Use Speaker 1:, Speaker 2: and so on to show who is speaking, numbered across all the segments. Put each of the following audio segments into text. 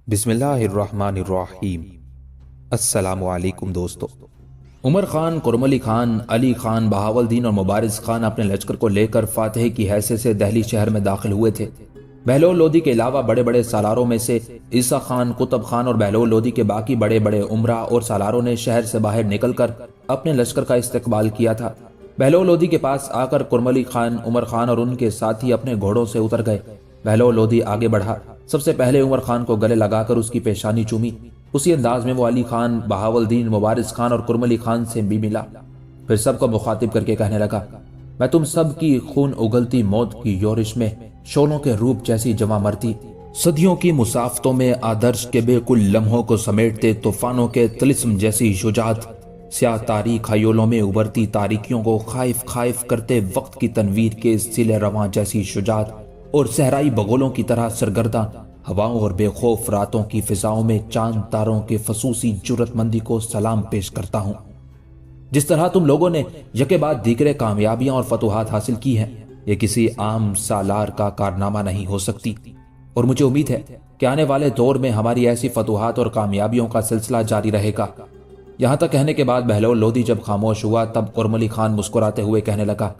Speaker 1: बिस्मिल्लाहिर्रहमानिर्रहीम। अस्सलामुअलैकुम दोस्तों। उमर खान, कुरमली खान, अली खान, बहावलदीन और मुबारिज़ खान अपने लश्कर को लेकर फातह की हैसियत से दहली शहर में दाखिल हुए थे। बहलोल लोदी के अलावा बड़े बड़े सालारों में से ईसा खान, कुतुब खान और बहलोल लोदी के बाकी बड़े बड़े उमरा और सालारों ने शहर से बाहर निकलकर अपने लश्कर का इस्तकबाल किया था। बहलोल लोदी के पास आकर कुरमली खान, उमर खान और उनके साथी अपने घोड़ों से उतर गए। बहलोल लोदी आगे बढ़ा। सबसे पहले उमर खान को गले लगाकर उसकी पेशानी चूमी। उसी अंदाज में वो अली खान, बहावलदीन, मुबारिज़ खान और कुरमली खान से भी मिला। फिर सबको मुखातिब करके कहने लगा, मैं तुम सब की खून उगलती मौत की योरिश में शोलों के रूप जैसी जमा मरती, सदियों की मुसाफतों में आदर्श के बेकुल लम्हों को समेटते तूफानों के तिलिस्म जैसी शुजात, स्याह तारीख खयोलों में उभरती तारीकियों को खाइफ खाइफ करते वक्त की तनवीर के सिले रवां जैसी शुजात, और सहराई बगोलों की तरह सरगर्दा हवाओं और बेखौफ रातों की फिजाओं में चांद तारों के फसूसी जुर्रतमंदी को सलाम पेश करता हूं। जिस तरह तुम लोगों ने यके बाद दीगरे कामयाबियां और फतुहात हासिल की हैं, ये किसी आम सालार का कारनामा नहीं हो सकती, और मुझे उम्मीद है कि आने वाले दौर में हमारी ऐसी फतुहात और कामयाबियों का सिलसिला जारी रहेगा। यहां तक कहने के बाद बहलोल लोदी जब खामोश हुआ तब कुरमली खान मुस्कुराते हुए कहने लगा,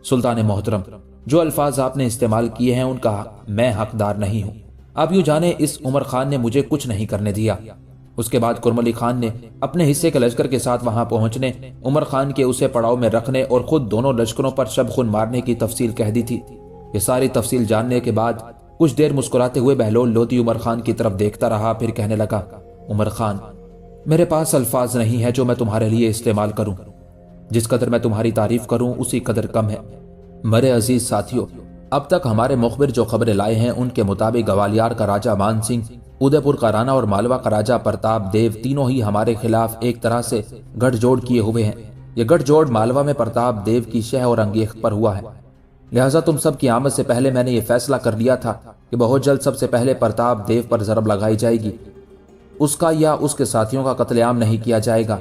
Speaker 1: सुल्तान मोहतरम, जो अल्फाज आपने इस्तेमाल किए हैं उनका मैं हकदार नहीं हूं। आप यूं जाने इस उमर खान ने मुझे कुछ नहीं करने दिया। उसके बाद कुरमली खान ने अपने हिस्से के लश्कर के साथ वहां पहुंचने, उमर खान के उसे पड़ाव में रखने और खुद दोनों लश्करों पर शब खून मारने की तफसील कह दी थी। ये सारी तफसील जानने के बाद कुछ देर मुस्कुराते हुए बहलोल लोदी उमर खान की तरफ देखता रहा। फिर कहने लगा, उमर खान, मेरे पास अल्फाज नहीं है जो मैं तुम्हारे लिए इस्तेमाल करूं। जिस कदर मैं तुम्हारी तारीफ करूं उसी कदर कम है। मेरे अजीज साथियों, अब तक हमारे मुखबिर जो खबरें लाए हैं उनके मुताबिक ग्वालियर का राजा मान सिंह, उदयपुर का राणा और मालवा का राजा प्रताप देव तीनों ही हमारे खिलाफ एक तरह से गठजोड़ किए हुए हैं। यह गठजोड़ मालवा में प्रताप देव की शह और अंगेख पर हुआ है। लिहाजा तुम सब की आमद से पहले मैंने ये फैसला कर लिया था कि बहुत जल्द सबसे पहले प्रताप देव पर जरब लगाई जाएगी। उसका या उसके साथियों का कत्लेआम नहीं किया जाएगा,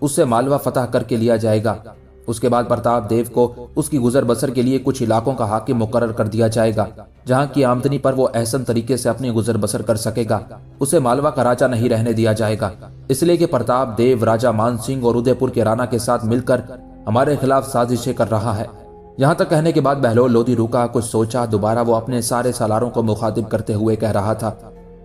Speaker 1: उससे मालवा फतह करके लिया जाएगा। उसके बाद प्रताप देव को उसकी गुजर बसर के लिए कुछ इलाकों का हाकिम मुकर्रर कर दिया जाएगा, जहां की आमदनी पर वो एहसन तरीके से अपनी गुजर बसर कर सकेगा। उसे मालवा का राजा नहीं रहने दिया जाएगा, इसलिए कि प्रताप देव राजा मान सिंह और उदयपुर के राणा के साथ मिलकर हमारे खिलाफ साजिशें कर रहा है। यहां तक कहने के बाद बहलोल लोदी रुका, कुछ सोचा। दोबारा वो अपने सारे सालारों को मुखातिब करते हुए कह रहा था,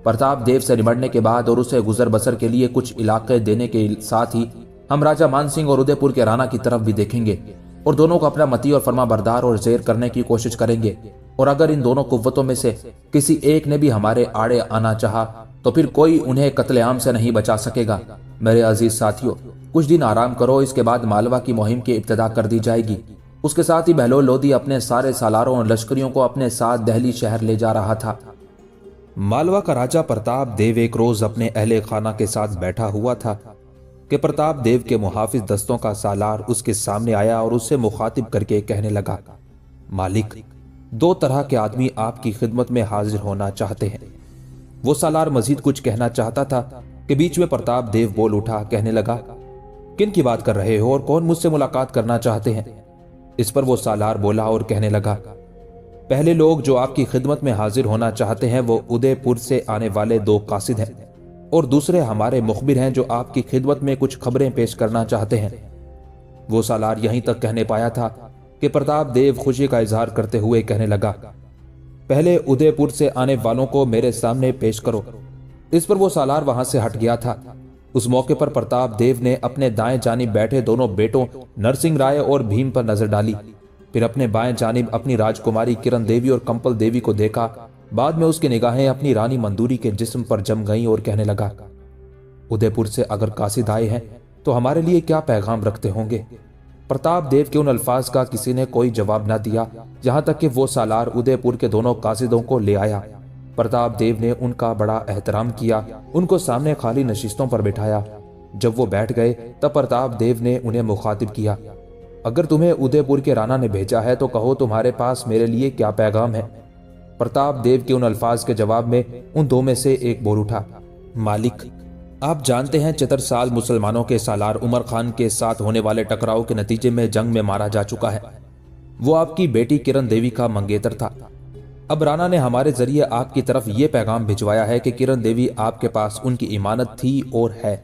Speaker 1: प्रताप देव से निमटने के बाद और उसे गुजर बसर के लिए कुछ इलाके देने के साथ ही हम राजा मान सिंह और उदयपुर के राणा की तरफ भी देखेंगे और दोनों को अपना मती और फरमा बरदार और जेर करने की कोशिश करेंगे। और अगर इन दोनों कुव्वतों में से किसी एक ने भी हमारे आड़े आना चाहा तो फिर कोई उन्हें कत्लेआम से नहीं बचा सकेगा। मेरे अजीज साथियों, कुछ दिन आराम करो, इसके बाद मालवा की मुहिम की इब्तिदा कर दी जाएगी। उसके साथ ही बहलोल लोदी अपने सारे सालारों और लश्करियों को अपने साथ दहली शहर ले जा रहा था। मालवा का राजा प्रताप देव एक रोज अपने अहले खाना के साथ बैठा हुआ था कि प्रताप देव के मुहाफिज दस्तों का सालार उसके सामने आया और उससे मुखातिब करके कहने लगा, मालिक, दो तरह के आदमी आपकी खिदमत में हाजिर होना चाहते हैं। वो सालार मजीद कुछ कहना चाहता था कि बीच में प्रताप देव बोल उठा, कहने लगा, किन की बात कर रहे हो और कौन मुझसे मुलाकात करना चाहते हैं? इस पर वो सालार बोला और कहने लगा, पहले लोग जो आपकी खिदमत में हाजिर होना चाहते हैं वो उदयपुर से आने वाले दो कासिद हैं, और दूसरे हमारे मुखबिर हैं जो आपकी खिदमत में कुछ खबरें पेश करना चाहते हैं। वो सालार यहीं तक कहने पाया था कि प्रताप देव खुशी का इजहार करते हुए कहने लगा, पहले उदयपुर से आने वालों को मेरे सामने पेश करो। इस पर वो सालार वहां से हट गया था। उस मौके पर प्रताप देव ने अपने दाएं जानिब बैठे दोनों बेटों नरसिंह राय और भीम पर नजर डाली, फिर अपने बाएं जानिब अपनी राजकुमारी किरण देवी और कंपल देवी को देखा। बाद में उसकी निगाहें अपनी रानी मंदूरी के जिस्म पर जम गईं और कहने लगा, उदयपुर से अगर कासिद आए हैं तो हमारे लिए क्या पैगाम रखते होंगे? प्रताप देव के उन अल्फाज का किसी ने कोई जवाब न दिया, यहां तक कि वो सालार उदयपुर के दोनों कासिदों को ले आया। प्रताप देव ने उनका बड़ा एहतराम किया, उनको सामने खाली नशिस्तों पर बिठाया। जब वो बैठ गए तब प्रताप देव ने उन्हें मुखातिब किया, अगर तुम्हें उदयपुर के राणा ने भेजा है तो कहो तुम्हारे पास मेरे लिए क्या पैगाम है? प्रताप देव के उन अल्फाज के जवाब में उन दो में से एक बोल उठा, मालिक, आप जानते हैं 74 साल मुसलमानों के सालार उमर खान के साथ होने वाले टकराव के नतीजे में जंग में मारा जा चुका है। वो आपकी बेटी किरण देवी का मंगेतर था। अब राणा ने हमारे जरिए आपकी तरफ ये पैगाम भिजवाया है कि किरण देवी आपके पास उनकी इमानत थी और है।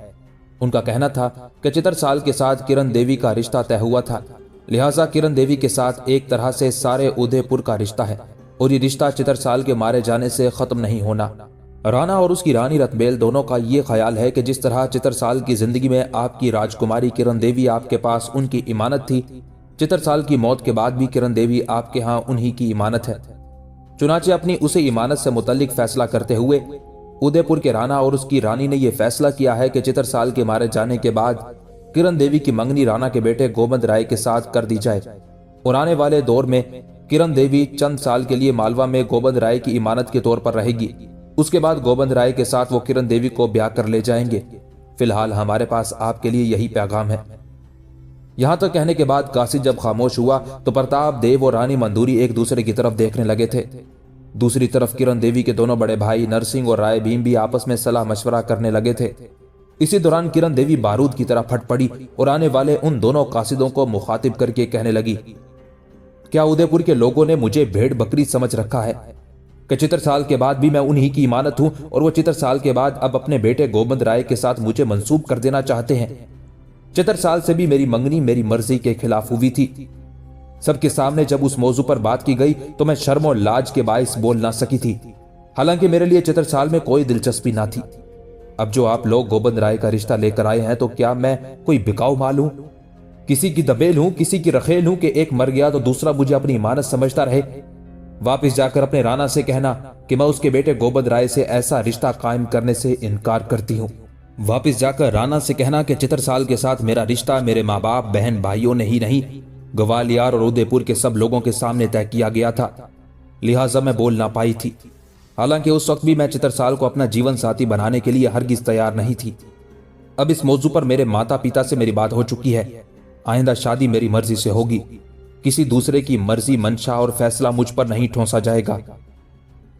Speaker 1: उनका कहना था कि चित्रसाल के साथ किरण देवी का रिश्ता तय हुआ था, लिहाजा किरण देवी के साथ एक तरह से सारे उदयपुर का रिश्ता है और ये रिश्ता चित्रसाल के मारे जाने से खत्म नहीं होना। राणा और उसकी रानी रतबेल दोनों का ये ख्याल है कि जिस तरह चित्रसाल की जिंदगी में आपकी राजकुमारी किरण देवी आपके पास उनकी इमानत थी, चित्रसाल की मौत के बाद भी किरण देवी आपके यहाँ उन्हीं की इमानत है। चुनाचे अपनी उसे इमानत से मुतल्लिक फैसला करते हुए उदयपुर के राणा और उसकी रानी ने यह फैसला किया है कि चित्रसाल के मारे जाने के बाद किरण देवी की मंगनी राणा के बेटे गोबंद राय के साथ कर दी जाए और आने वाले दौर में किरण देवी चंद साल के लिए मालवा में गोबंद राय की इमानत के तौर पर रहेगी। उसके बाद गोबंद राय के साथ वो किरण देवी को ब्याह कर ले जाएंगे। फिलहाल हमारे पास आपके लिए यही पैगाम है। यहां तक कहने के बाद कासिद जब खामोश हुआ तो प्रताप देव और रानी मंदूरी एक दूसरे की तरफ देखने लगे थे। दूसरी तरफ किरण देवी के दोनों बड़े भाई नरसिंह और राय भीम भी आपस में सलाह मशवरा करने लगे थे। इसी दौरान किरण देवी बारूद की तरह फट पड़ी और आने वाले उन दोनों कासिदों को मुखातिब करके कहने लगी, क्या उदयपुर के लोगों ने मुझे भेड़ बकरी समझ रखा है कि चित्रसाल के बाद भी मैं उन्हीं की इमानत हूं और वो चित्रसाल के बाद अब अपने बेटे गोबंद राय के साथ मुझे मंसूब कर देना चाहते हैं। चित्रसाल से भी मेरी मंगनी मेरी मर्जी के खिलाफ हुई थी। सबके सामने जब उस मौजू पर बात की गई तो मैं शर्म और लाज के बाइस बोल ना सकी थी, हालांकि मेरे लिए चित्रसाल में कोई दिलचस्पी ना थी। अब जो आप लोग गोबंद राय का रिश्ता लेकर आए हैं तो क्या मैं कोई बिकाऊ माल हूं, किसी की दबेल हूं, किसी की रखेल हूं कि एक मर गया तो दूसरा मुझे अपनी इमानत समझता रहे। वापिस जाकर अपने राणा से कहना कि मैं उसके बेटे गोबंद राय से ऐसा रिश्ता कायम करने से इनकार करती हूं। वापिस जाकर राणा से कहना कि चित्रसाल के साथ मेरा रिश्ता मेरे माँ बाप बहन भाइयों ने ही नहीं, ग्वालियर और उदयपुर के सब लोगों के सामने तय किया गया था, लिहाजा मैं बोल ना पाई थी। हालांकि उस वक्त भी मैं चित्रसाल को अपना जीवन साथी बनाने के लिए हरगिज तैयार नहीं थी। अब इस मौजू पर मेरे माता पिता से मेरी बात हो चुकी है। आइंदा शादी मेरी मर्जी से होगी, किसी दूसरे की मर्जी मंशा और फैसला मुझ पर नहीं ठोंसा जाएगा।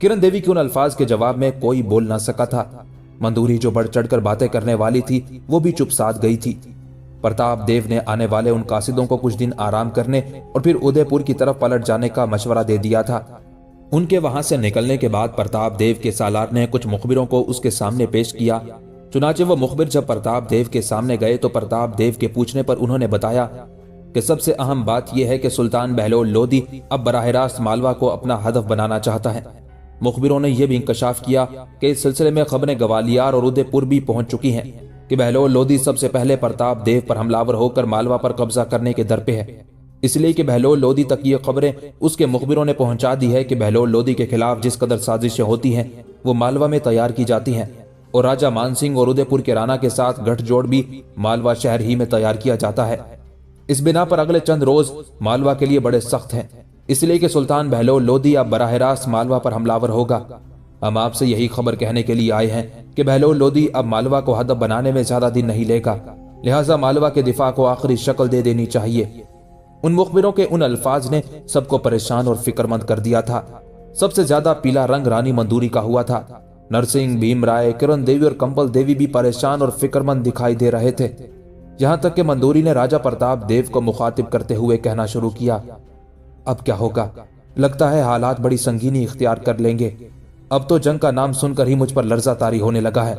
Speaker 1: किरण देवी के उन अल्फाज के जवाब में कोई बोल ना सका था। मंदूरी जो बढ़ चढ़कर बातें करने वाली थी वो भी चुप साध गई थी। प्रताप देव ने आने वाले उन कासिदों को कुछ दिन आराम करने और फिर उदयपुर की तरफ पलट जाने का मशवरा दे दिया था। उनके वहां से निकलने के बाद प्रताप देव के सालार ने कुछ मुखबिरों को उसके सामने पेश किया। चुनाचे वो मुखबिर जब प्रताप देव के सामने गए तो प्रताप देव के पूछने पर उन्होंने बताया कि सबसे अहम बात यह है कि सुल्तान बहलोल लोदी अब बराह रास्त मालवा को अपना हदफ बनाना चाहता है। मुखबिरों ने यह भी इंकशाफ किया कि इस सिलसिले में खबरें ग्वालियर और उदयपुर भी पहुंच चुकी हैं कि बहलोल लोदी सबसे पहले प्रताप देव पर हमलावर होकर मालवा पर कब्जा करने के दर पे है, इसलिए कि बहलोल लोदी तक ये खबरें उसके मुखबिरों ने पहुंचा दी है कि बहलोल लोदी के खिलाफ जिस कदर साजिशें होती हैं वो मालवा में तैयार की जाती हैं और राजा मानसिंह और उदयपुर के राणा के साथ गठजोड़ भी मालवा शहर ही में तैयार किया जाता है। इस बिना पर अगले चंद रोज मालवा के लिए बड़े सख्त हैं, इसलिए कि सुल्तान बहलोल लोदी अब बराह रास्त मालवा पर हमलावर होगा। हम आपसे यही खबर कहने के लिए आए हैं कि बहलोल लोदी अब मालवा को हदफ बनाने में ज्यादा दिन नहीं लेगा, लिहाजा मालवा के दिफा को आखिरी शक्ल दे देनी चाहिए। उन मुखबिरों के उन अल्फाज ने सबको परेशान और फिक्रमंद कर दिया था। सबसे ज्यादा पीला रंग रानी मंदूरी का हुआ था। नरसिंह, भीमराय, किरण देवी और कंपल देवी भी परेशान और फिक्रमंद दिखाई दे रहे थे। यहां तक कि मंदूरी ने राजा प्रताप देव को मुखातिब करते हुए कहना शुरू किया, अब क्या होगा? लगता है हालात बड़ी संगीनी इख्तियार कर लेंगे। अब तो जंग का नाम सुनकर ही मुझ पर लर्जा तारी होने लगा है,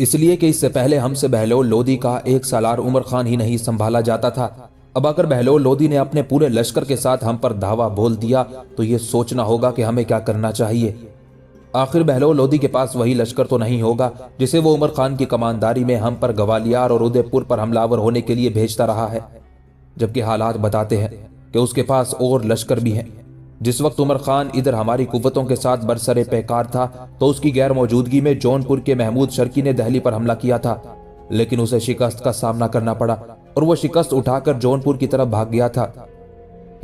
Speaker 1: इसलिए कि इससे पहले हमसे बहलोल लोदी का एक सालार उमर खान ही नहीं संभाला जाता था। अब अगर बहलोल लोदी ने अपने पूरे लश्कर के साथ हम पर धावा बोल दिया तो ये सोचना होगा कि हमें क्या करना चाहिए। आखिर बहलोल लोदी के पास वही लश्कर तो नहीं होगा जिसे वो उमर खान की कमानदारी में हम पर ग्वालियर और उदयपुर पर हमलावर होने के लिए भेजता रहा है, जबकि हालात बताते हैं कि उसके पास और लश्कर भी हैं। जिस वक्त उमर खान इधर हमारी कुव्वतों के साथ बरसरे पैकार था तो उसकी गैर मौजूदगी में जौनपुर के महमूद शर्की ने दिल्ली पर हमला किया था, लेकिन उसे शिकस्त का सामना करना पड़ा और वो शिकस्त उठाकर जौनपुर की तरफ भाग गया था।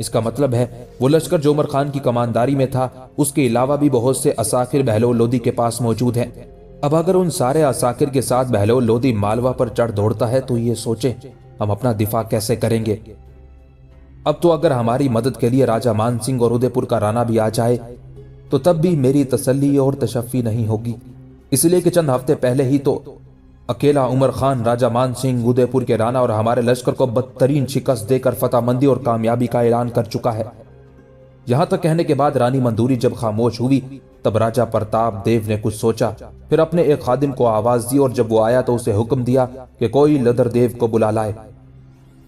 Speaker 1: इसका मतलब है वो लश्कर जो उमर खान की कमानदारी में था उसके अलावा भी बहुत से असाकिर बहलोल लोदी के पास मौजूद हैं। अब अगर उन सारे असाकिर के साथ बहलोल लोदी मालवा पर चढ़ दौड़ता है तो ये सोचें हम अपना दिफा कैसे करेंगे। अब तो अगर हमारी मदद के लिए राजा मान सिंह और उदयपुर का राणा भी आ जाए तो तब भी मेरी तसल्ली और तशफ़ी नहीं होगी, इसलिए कि चंद हफ्ते पहले ही तो अकेला उमर खान राजा मान सिंह, उदयपुर के राणा और हमारे लश्कर को बदतरीन शिकस्त देकर फतहमंदी और कामयाबी का ऐलान कर चुका है। यहाँ तक कहने के बाद रानी मंदूरी जब खामोश हुई तब राजा प्रताप देव ने कुछ सोचा, फिर अपने एक खादिम को आवाज दी और जब वो आया तो उसे हुक्म दिया कि कोई लदर देव को बुला लाए।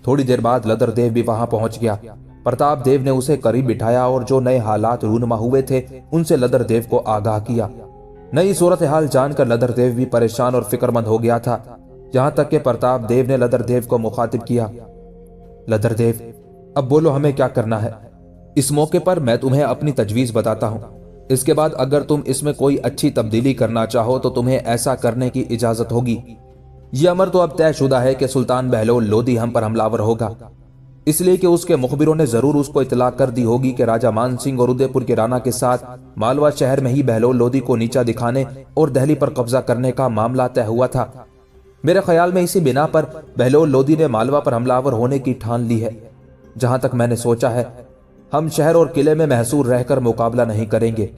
Speaker 1: थोड़ी देर बाद लदर देव भी वहां पहुंच गया। प्रताप देव ने उसे करीब बिठाया और जो नए हालात रूनुमा हुए थे उनसे लदर देव को आगाह किया। नई सूरत हाल जानकर लदर देव भी परेशान और फिक्रमंद हो गया था। यहां तक कि प्रताप देव ने लदर देव को मुखातिब किया, लदर देव अब बोलो हमें क्या करना है। इस मौके पर मैं तुम्हें अपनी तजवीज बताता हूं, इसके बाद अगर तुम इसमें कोई अच्छी तब्दीली करना चाहो तो तुम्हें ऐसा करने की इजाजत होगी। यह अमर तो अब तयशुदा है कि सुल्तान बहलोल लोदी हम पर हमलावर होगा, इसलिए कि उसके मुखबिरों ने जरूर उसको इतला कर दी होगी कि राजा मान सिंह और उदयपुर के राणा के साथ मालवा शहर में ही बहलोल लोदी को नीचा दिखाने और दहली पर कब्जा करने का मामला तय हुआ था। मेरे ख्याल में इसी बिना पर बहलोल लोदी ने मालवा पर हमलावर होने की ठान ली है। जहां तक मैंने सोचा है, हम शहर और किले में महसूर रहकर मुकाबला नहीं करेंगे।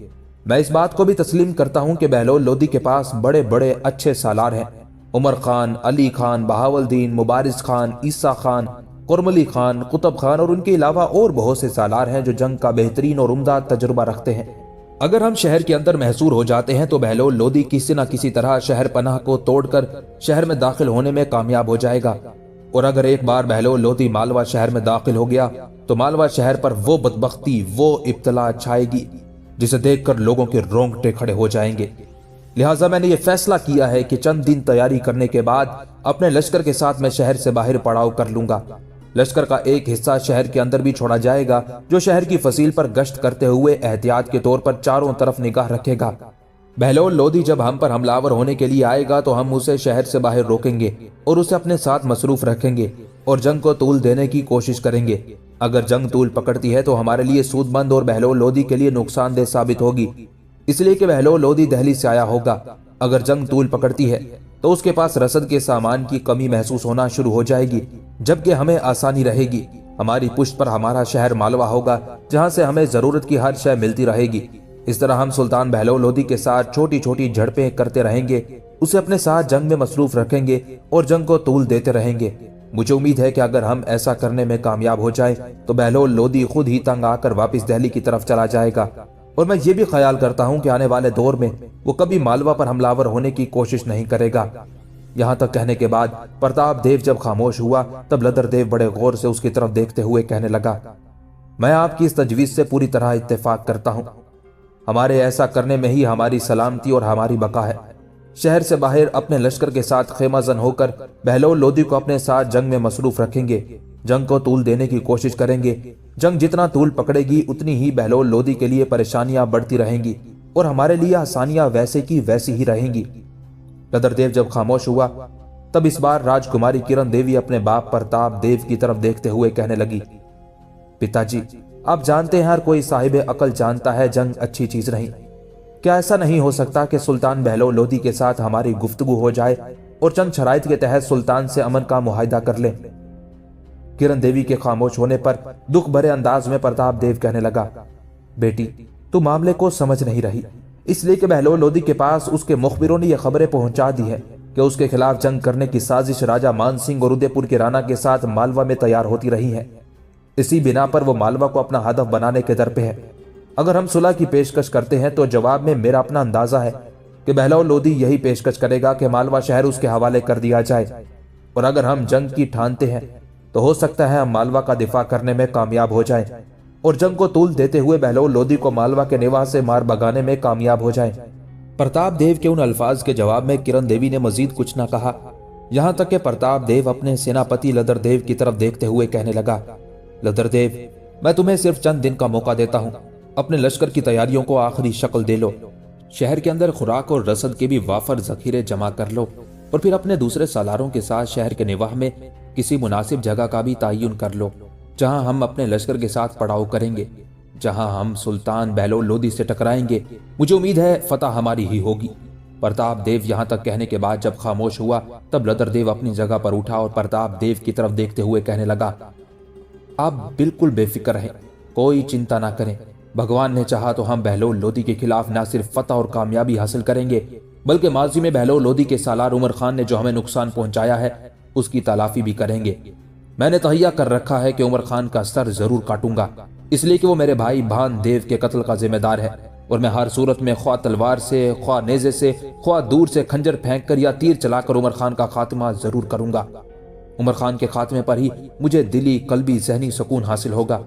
Speaker 1: मैं इस बात को भी तस्लीम करता हूं कि बहलोल लोदी के पास बड़े बड़े अच्छे सालार हैं। उमर खान, अली खान, बहावलदीन, मुबारिज खान, ईसा खान, कुरमली खान, कुतुब खान और उनके अलावा और बहुत से सालार हैं जो जंग का बेहतरीन और उम्दा तजुर्बा रखते हैं। अगर हम शहर के अंदर महसूर हो जाते हैं तो बहलोल लोदी किसी न किसी तरह शहर पनाह को तोड़कर शहर में दाखिल होने में कामयाब हो जाएगा। और अगर एक बार बहलोल लोदी मालवा शहर में दाखिल हो गया तो मालवा शहर पर वो बदबख्ती, वो इब्तला छाएगी जिसे देखकर लोगों के रोंगटे खड़े हो जाएंगे। लिहाजा मैंने ये फैसला किया है कि चंद दिन तैयारी करने के बाद अपने लश्कर के साथ मैं शहर से बाहर पड़ाव कर लूंगा। लश्कर का एक हिस्सा शहर के अंदर भी छोड़ा जाएगा जो शहर की फसील पर गश्त करते हुए एहतियात के तौर पर चारों तरफ निगाह रखेगा। बहलोल लोदी जब हम पर हमलावर होने के लिए आएगा तो हम उसे शहर से बाहर रोकेंगे और उसे अपने साथ मसरूफ रखेंगे और जंग को तूल देने की कोशिश करेंगे। अगर जंग तूल पकड़ती है तो हमारे लिए सूदमंद और बहलोल लोदी के लिए नुकसानदेह साबित होगी, इसलिए कि बहलोल लोदी दहली से आया होगा। अगर जंग तूल पकड़ती है तो उसके पास रसद के सामान की कमी महसूस होना शुरू हो जाएगी, जबकि हमें आसानी रहेगी। हमारी पुष्ट पर हमारा शहर मालवा होगा जहां से हमें जरूरत की हर शय मिलती रहेगी। इस तरह हम सुल्तान बहलोल लोदी के साथ छोटी छोटी झड़पें करते रहेंगे, उसे अपने साथ जंग में मसरूफ रखेंगे और जंग को तूल देते रहेंगे। मुझे उम्मीद है कि अगर हम ऐसा करने में कामयाब हो जाए तो बहलोल लोदी खुद ही तंग आकर वापस दिल्ली की तरफ चला जाएगा। और मैं ये भी ख्याल करता हूं कि आने वाले दौर में वो कभी मालवा पर हमलावर होने की कोशिश नहीं करेगा। यहां तक कहने के बाद प्रताप देव जब खामोश हुआ तब लदर देव बड़े गौर से उसकी तरफ देखते हुए कहने लगा, मैं आपकी इस तजवीज से पूरी तरह इत्तेफाक करता हूं। हमारे ऐसा करने में ही हमारी सलामती और हमारी बका है। शहर से बाहर अपने लश्कर के साथ खेमाजन होकर बहलोल लोदी को अपने साथ जंग में मसरूफ रखेंगे, जंग को तूल देने की कोशिश करेंगे। जंग जितना तूल पकड़ेगी उतनी ही बहलोल लोदी के लिए परेशानियां बढ़ती रहेंगी और हमारे लिए आसानियां वैसे की वैसी ही रहेंगी। लदर देव जब खामोश हुआ तब इस बार राजकुमारी किरण देवी अपने बाप प्रताप देव की तरफ देखते हुए कहने लगी, पिताजी आप जानते हैं हर कोई साहिब अकल जानता है जंग अच्छी चीज नहीं। क्या ऐसा नहीं हो सकता कि सुल्तान बहलोल लोदी के साथ हमारी गुफ्तगू हो जाए और चंद शराइत के तहत सुल्तान से अमन का मुआहिदा कर लें। किरण देवी के खामोश होने पर दुख भरे अंदाज में प्रताप देव कहने लगा, बेटी तू मामले को समझ नहीं रही, इसलिए कि बहलोल लोदी के पास उसके मुखबिरों ने यह खबरें पहुंचा दी है कि उसके खिलाफ जंग करने की साजिश राजा मान सिंह और उदयपुर के राणा के साथ मालवा में तैयार होती रही है। इसी बिना पर वो मालवा को अपना हदफ बनाने के दर पे है। अगर हम सुलह की पेशकश करते हैं तो जवाब में मेरा अपना अंदाजा है कि बहलोल लोदी यही पेशकश करेगा कि मालवा शहर उसके हवाले कर दिया जाए। और अगर हम जंग की ठानते हैं तो हो सकता है हम मालवा का दिफा करने में कामयाब हो जाएं और जंग को तूल देते हुए बहलोल लोदी को मालवा के निवास से मार भगाने में कामयाब हो जाएं। प्रताप देव के उन अल्फाज के जवाब में किरण देवी ने मजीद कुछ न कहा, यहां तक कि प्रताप देव अपने सेनापति लदर देव की तरफ देखते हुए कहने लगा, लदर देव मैं तुम्हें सिर्फ चंद दिन का मौका देता हूं, अपने लश्कर की तैयारियों को आखिरी शक्ल दे लो। शहर के अंदर खुराक और रसद के भी वाफर जखीरे जमा कर लो और फिर अपने दूसरे सालारों के साथ शहर के निवाह में किसी मुनासिब जगह का भी तयन कर लो जहां हम अपने लश्कर के साथ पड़ाव करेंगे, जहां हम सुल्तान बहलोल लोदी से टकराएंगे। मुझे उम्मीद है फतह हमारी ही होगी। प्रताप देव यहां तक कहने के बाद जब खामोश हुआ तब लदर देव अपनी जगह पर उठा और प्रताप देव की तरफ देखते हुए कहने लगा, आप बिल्कुल बेफिक्र रहें, कोई चिंता ना करें। भगवान ने चाहा तो हम बहलोल लोदी के खिलाफ न सिर्फ फतह और कामयाबी हासिल करेंगे बल्कि माजी में बहलोल लोदी के सालार उमर खान ने जो हमें नुकसान पहुंचाया है उसकी तलाफी भी करेंगे। मैंने तहैया कर रखा है कि उमर खान का सर जरूर काटूंगा, इसलिए कि वो मेरे भाई भान देव के कत्ल का जिम्मेदार है और मैं हर सूरत में ख्वाह तलवार से, ख्वाह नेजे से, ख्वाह दूर से खंजर फेंक कर या तीर चलाकर उमर खान का खात्मा जरूर करूंगा। उमर खान के खात्मे पर ही मुझे दिली, कल्बी, ज़हनी सुकून हासिल होगा।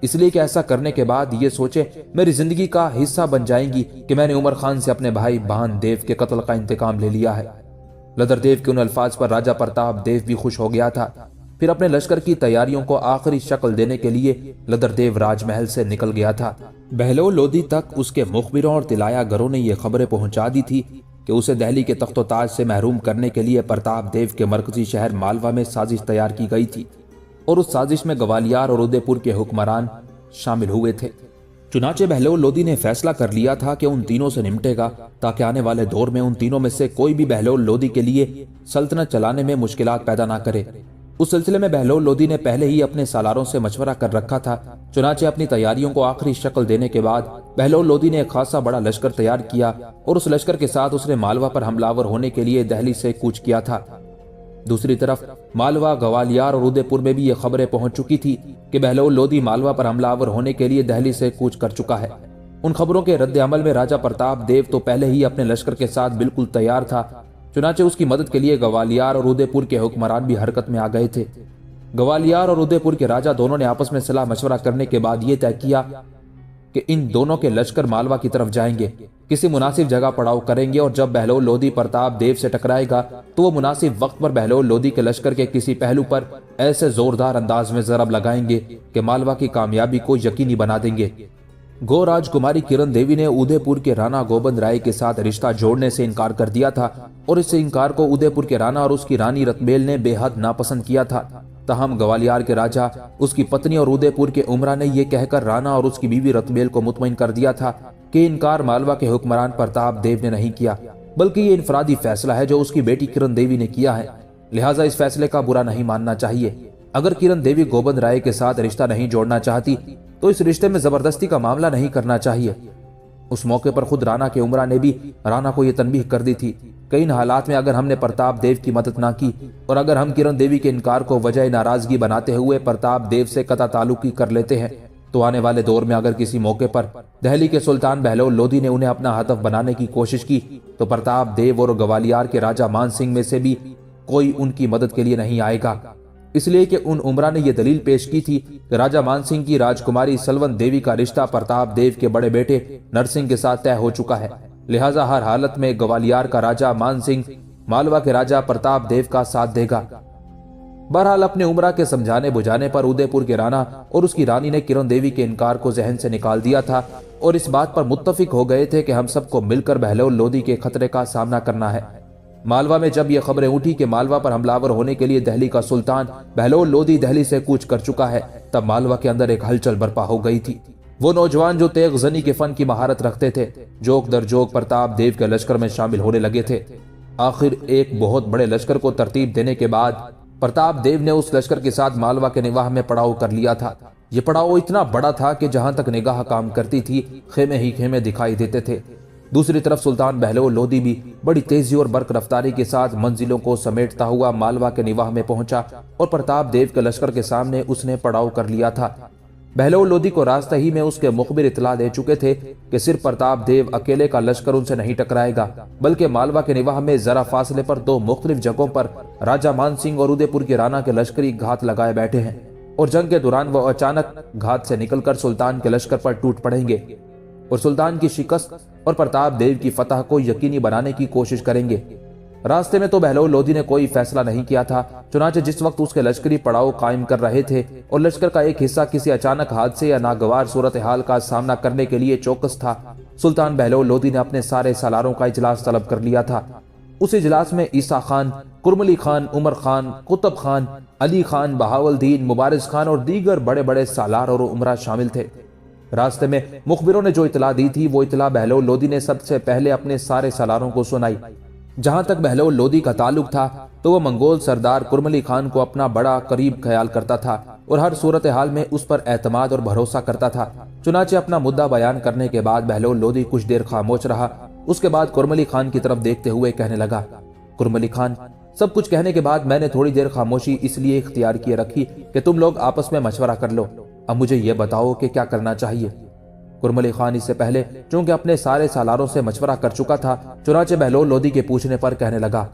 Speaker 1: इसलिए कि ऐसा करने के बाद ये सोचे मेरी जिंदगी का हिस्सा बन जाएंगी कि मैंने उमर खान से अपने भाई भान देव के कत्ल का इंतकाम ले लिया है। लदर देव के उन अल्फाज पर राजा प्रताप देव भी खुश हो गया था। फिर अपने लश्कर की तैयारियों को आखिरी शक्ल देने के लिए लदर देव राजमहल से निकल गया था। बहलोल लोदी तक उसके मुखबिरों और तिलायागरों ने यह खबरें पहुंचा दी थी कि उसे दिल्ली के तख्तो-ताज से महरूम करने के लिए प्रताप देव के मरकजी शहर मालवा में साजिश तैयार की गई थी और उस साजिश में ग्वालियर और उदयपुर के हुक्मरान शामिल हुए थे। चुनाचे बहलोल लोदी ने फैसला कर लिया था कि उन तीनों से निपटेगा ताकि आने वाले दौर में उन तीनों में से कोई भी बहलोल लोदी के लिए सल्तनत चलाने में मुश्किलात पैदा ना करे। उस सिलसिले में बहलोल लोदी ने पहले ही अपने सालारों से मशवरा कर रखा था। चुनाचे अपनी तैयारियों को आखिरी शक्ल देने के बाद बहलोल लोदी ने एक खासा बड़ा लश्कर तैयार किया और उस लश्कर के साथ उसने मालवा पर हमलावर होने के लिए दिल्ली से कूच किया था। दूसरी तरफ मालवा, ग्वालियर और उदयपुर में भी ये खबरें पहुंच चुकी थी कि बहलोल लोदी मालवा पर हमलावर होने के लिए दिल्ली से कूच कर चुका है। उन खबरों के रद्द अमल में राजा प्रताप देव तो पहले ही अपने लश्कर के साथ बिल्कुल तैयार था। चुनाचे उसकी मदद के लिए ग्वालियर और उदयपुर के हुक्मरान भी हरकत में आ गए थे। ग्वालियर और उदयपुर के राजा दोनों ने आपस में सलाह मशवरा करने के बाद ये तय किया कि इन दोनों के लश्कर मालवा की तरफ जाएंगे, किसी मुनासिब जगह पड़ाव करेंगे और जब बहलोल लोदी प्रताप देव से टकराएगा तो वो मुनासिब वक्त पर बहलोल लोदी के लश्कर के किसी पहलू पर ऐसे जोरदार अंदाज में जरब लगाएंगे कि मालवा की कामयाबी को यकीनी बना देंगे। गो राजकुमारी किरण देवी ने उदयपुर के राणा गोबंद राय के साथ रिश्ता जोड़ने से इनकार कर दिया था और इस इनकार को उदयपुर के राणा और उसकी रानी रतबेल ने बेहद नापसंद किया था। तहम ग्वालियर के राजा, उसकी पत्नी और उदयपुर के उमरा ने यह कहकर राणा और उसकी बीवी रतबेल को मुतमईन कर दिया था कि इनकार मालवा के हुक्मरान प्रताप देव ने नहीं किया, बल्कि ये इनफरादी फैसला है जो उसकी बेटी किरण देवी ने किया है। लिहाजा इस फैसले का बुरा नहीं मानना चाहिए। अगर किरण देवी गोबंद राय के साथ रिश्ता नहीं जोड़ना चाहती तो इस रिश्ते में जबरदस्ती का मामला नहीं करना चाहिए। उस मौके पर खुद राणा के उमरा ने भी राणा को यह तनबीह कर दी थी कि इन हालात में अगर हमने प्रताप देव की मदद ना की और अगर हम किरण देवी के इनकार को वजह नाराजगी बनाते हुए प्रताप देव से कता ताल्लुकी कर लेते हैं तो आने वाले दौर में अगर किसी मौके पर दिल्ली के सुल्तान बहलोल लोदी ने उन्हें अपना हदफ बनाने की कोशिश की तो प्रताप देव और ग्वालियर के राजा मान सिंह में से भी कोई उनकी मदद के लिए नहीं आएगा। इसलिए कि उन उमरा ने यह दलील पेश की थी कि राजा मान सिंह की राजकुमारी सलवंत देवी का रिश्ता प्रताप देव के बड़े बेटे नरसिंह के साथ तय हो चुका है। लिहाजा हर हालत में ग्वालियर का राजा मान सिंह मालवा के राजा प्रताप देव का साथ देगा। बहरहाल अपने उमरा के समझाने बुझाने पर उदयपुर के राणा और उसकी रानी ने किरण देवी के इनकार को जहन से निकाल दिया था और इस बात पर मुत्तफिक हो गए थे कि हम सबको मिलकर बहलोल लोदी के खतरे का सामना करना है। मालवा में जब यह खबरें उठी कि मालवा पर हमलावर होने के लिए दिल्ली का सुल्तान बहलोल लोदी दिल्ली से कूच कर चुका है, तब मालवा के अंदर एक हलचल बर्पा हो गई थी। वो नौजवान जो तेग जनी के फन की महारत रखते थे जोक दर जोक प्रताप देव के लश्कर में शामिल होने लगे थे। आखिर एक बहुत बड़े लश्कर को तरतीब देने के बाद प्रताप देव ने उस लश्कर के साथ मालवा के निवाह में पड़ाव कर लिया था। ये पड़ाव इतना बड़ा था कि जहां तक निगाह काम करती थी खेमे ही खेमे दिखाई देते थे। दूसरी तरफ सुल्तान बहलोल लोदी भी बड़ी तेजी और बर्क रफ्तारी के साथ मंजिलों को समेटता हुआ मालवा के निवाह में पहुंचा और प्रताप देव के लश्कर के सामने उसने पड़ाव कर लिया था। बहलोल लोदी को रास्ते ही में उसके मुखबिर इतला दे चुके थे कि सिर्फ प्रताप देव अकेले का लश्कर उनसे नहीं टकराएगा, बल्कि मालवा के निवाह में जरा फासले पर दो मुख्तलिफ जगहों पर राजा मान सिंह और उदयपुर के राणा के लश्करी घात लगाए बैठे हैं और जंग के दौरान वह अचानक घात से निकलकर सुल्तान के लश्कर पर टूट पड़ेंगे और सुल्तान की शिकस्त और प्रताप देव की फतह को यकीनी बनाने की कोशिश करेंगे। रास्ते में तो बहलोल लोदी ने कोई फैसला नहीं किया था। चुनाचे जिस वक्त उसके लश्करी पड़ाव कायम कर रहे थे और लश्कर का एक हिस्सा किसी अचानक हादसे या नागवार सूरत हाल का सामना करने के लिए चौकस था, सुल्तान बहलोल लोदी ने अपने सारे सालारों का इजलास तलब कर लिया था। उस इजलास में ईसा खान, कुरमली खान, उमर खान, कुतुब खान, अली खान, बहावलदीन, मुबारिज खान और दीगर बड़े बड़े सालार और उमरा शामिल थे। रास्ते में मुखबिरों ने जो इतला दी थी वो इतला बहलोल लोदी ने सबसे पहले अपने सारे सालारों को सुनाई। जहां तक बहलोल लोदी का ताल्लुक था तो वह मंगोल सरदार कुरमली खान को अपना बड़ा करीब ख्याल करता था और हर सूरत हाल में उस पर एतमाद और भरोसा करता था। चुनाचे अपना मुद्दा बयान करने के बाद बहलोल लोदी कुछ देर खामोश रहा। उसके बाद कुरमली खान की तरफ देखते हुए कहने लगा, कुरमली खान, सब कुछ कहने के बाद मैंने थोड़ी देर खामोशी इसलिए इख्तियार किए रखी कि तुम लोग आपस में मशवरा कर लो। अब मुझे यह बताओ कि क्या करना चाहिए। कुरमली खान इससे पहले चूंकि अपने सारे सालारों से मशवरा कर चुका था, चुनाचे बहलोल लोदी के पूछने पर कहने लगा,